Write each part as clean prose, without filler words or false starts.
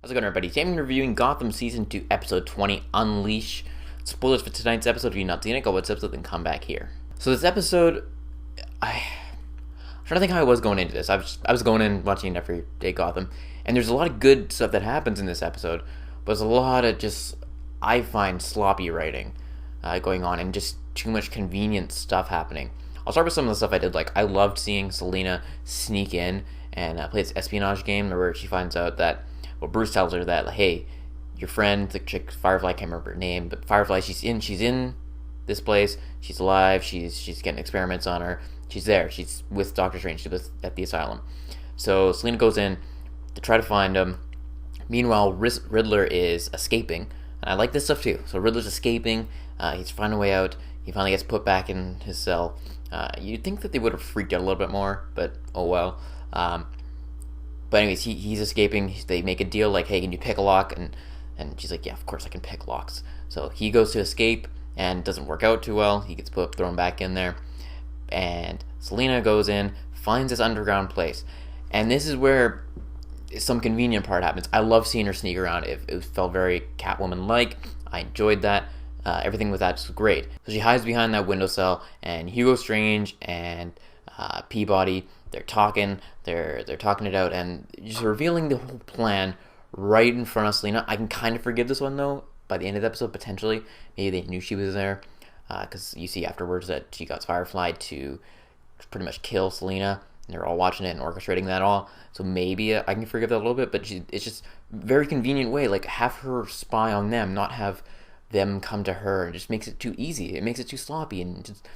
How's it going, everybody? Today I'm reviewing Gotham Season 2, Episode 20, Unleash. Spoilers for tonight's episode. If you've not seen it, go watch this episode, then come back here. So this episode, I'm trying to think how I was going into this. I was going in watching every day Gotham, and there's a lot of good stuff that happens in this episode, but there's a lot of just, I find, sloppy writing going on, and just too much convenient stuff happening. I'll start with some of the stuff I did like. I loved seeing Selina sneak in and play this espionage game where she finds out that, well, Bruce tells her that, hey, your friend, the chick Firefly, I can't remember her name, but Firefly, she's in this place, she's alive, she's getting experiments on her, she's there, she's with Doctor Strange, she's at the asylum. So Selina goes in to try to find him. Meanwhile, Riddler is escaping, and I like this stuff too. So Riddler's escaping, he's finding a way out, he finally gets put back in his cell. You'd think that they would have freaked out a little bit more, but oh well. But anyways, he's escaping. They make a deal like, hey, can you pick a lock? And she's like, yeah, of course I can pick locks. So he goes to escape and it doesn't work out too well. He gets thrown back in there. And Selina goes in, finds this underground place. And this is where some convenient part happens. I love seeing her sneak around. It felt very Catwoman-like. I enjoyed that. Everything with that was great. So she hides behind that windowsill, and Hugo Strange and Peabody, they're talking it out, and just revealing the whole plan right in front of Selina. I can kind of forgive this one, though, by the end of the episode, potentially. Maybe they knew she was there, because you see afterwards that she got Firefly to pretty much kill Selina, and they're all watching it and orchestrating that all. So maybe I can forgive that a little bit, but it's just a very convenient way. Like, have her spy on them, not have them come to her. It just makes it too easy. It makes it too sloppy, and just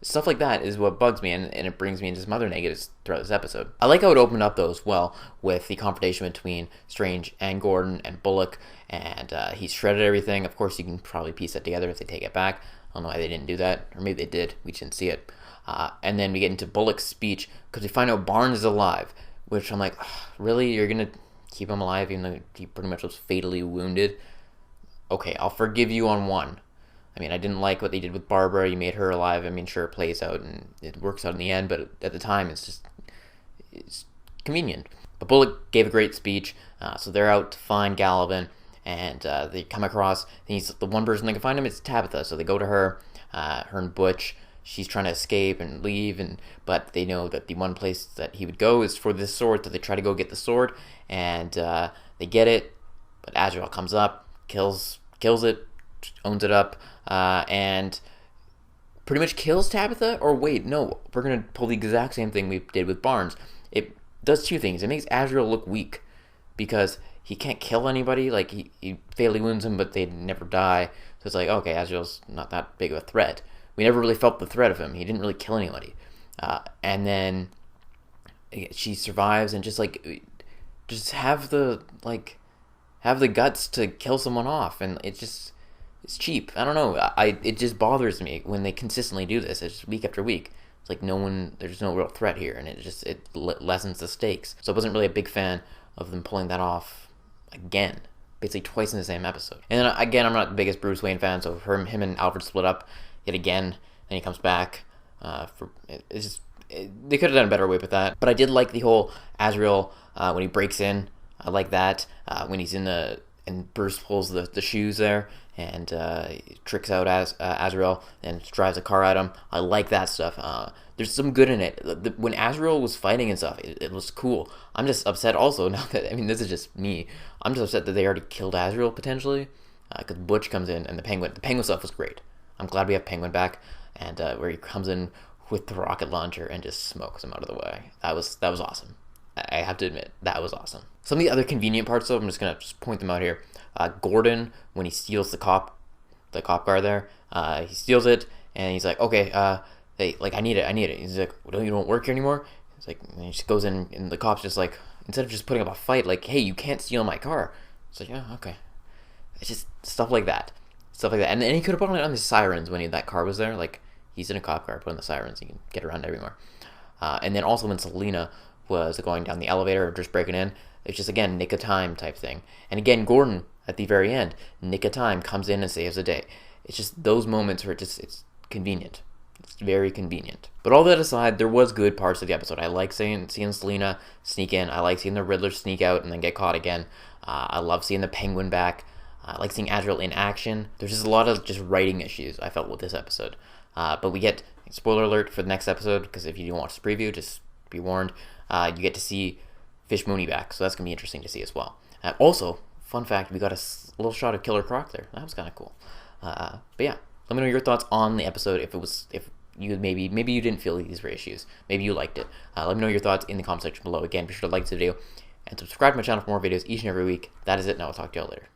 stuff like that is what bugs me, and it brings me into some other negatives throughout this episode. I like how it opened up, though, as well, with the confrontation between Strange and Gordon and Bullock, and he's shredded everything. Of course, you can probably piece that together if they take it back. I don't know why they didn't do that, or maybe they did. We just didn't see it. And then we get into Bullock's speech, because we find out Barnes is alive, which I'm like, really? You're going to keep him alive even though he pretty much was fatally wounded? Okay, I'll forgive you on one. I mean, I didn't like what they did with Barbara. You made her alive. I mean, sure, it plays out and it works out in the end, but at the time, it's convenient. But Bullock gave a great speech, so they're out to find Gallivan, and they come across, and the one person they can find him is Tabitha, so they go to her, her and Butch. She's trying to escape and leave, but they know that the one place that he would go is for this sword, so they try to go get the sword, and they get it, but Azrael comes up, kills it, owns it up, and pretty much kills Tabitha. Or wait, no, we're gonna pull the exact same thing we did with Barnes. It does two things. It makes Azrael look weak because he can't kill anybody. Like, he fatally wounds him, but they never die. So it's like, okay, Azrael's not that big of a threat. We never really felt the threat of him. He didn't really kill anybody. And then she survives, and just have the guts to kill someone off, and it's cheap. I don't know. It just bothers me when they consistently do this. It's just week after week. It's like there's no real threat here, and it lessens the stakes. So I wasn't really a big fan of them pulling that off again, basically twice in the same episode. And then again, I'm not the biggest Bruce Wayne fan, so him and Alfred split up yet again, and he comes back. They could have done a better way with that. But I did like the whole Azrael when he breaks in. I like that when he's and Bruce pulls the shoes there and tricks out Azrael and drives a car at him. I like that stuff. There's some good in it. When Azrael was fighting and stuff, it was cool. I'm just upset also now that, I mean, this is just me. I'm just upset that they already killed Azrael potentially, because Butch comes in and the Penguin stuff was great. I'm glad we have Penguin back, and where he comes in with the rocket launcher and just smokes him out of the way. That was awesome. I have to admit, that was awesome. Some of the other convenient parts, though, I'm just going to point them out here. Gordon, when he steals the cop car there, he steals it, and he's like, okay, hey, like, I need it. He's like, well, you don't work here anymore? He's like, and he just goes in, and the cop's just like, instead of just putting up a fight, like, hey, you can't steal my car. It's like, yeah, okay. It's just stuff like that. And then he could have put on the sirens when that car was there. Like, he's in a cop car, put on the sirens, he can get around everywhere. And then also when Selina was going down the elevator or just breaking in, it's just, again, nick of time type thing. And again, Gordon, at the very end, nick of time, comes in and saves the day. It's just those moments where it's convenient. It's very convenient. But all that aside, there was good parts of the episode. I like seeing Selina sneak in. I like seeing the Riddler sneak out and then get caught again. I love seeing the Penguin back. I like seeing Azrael in action. There's just a lot of just writing issues I felt with this episode. But we get, spoiler alert for the next episode, because if you didn't watch the preview, just be warned, you get to see Fish Mooney back, so that's going to be interesting to see as well. Also, fun fact, we got a little shot of Killer Croc there. That was kind of cool. But yeah, let me know your thoughts on the episode. If you maybe you didn't feel these were issues, maybe you liked it. Let me know your thoughts in the comment section below. Again, be sure to like this video and subscribe to my channel for more videos each and every week. That is it, and I will talk to y'all later.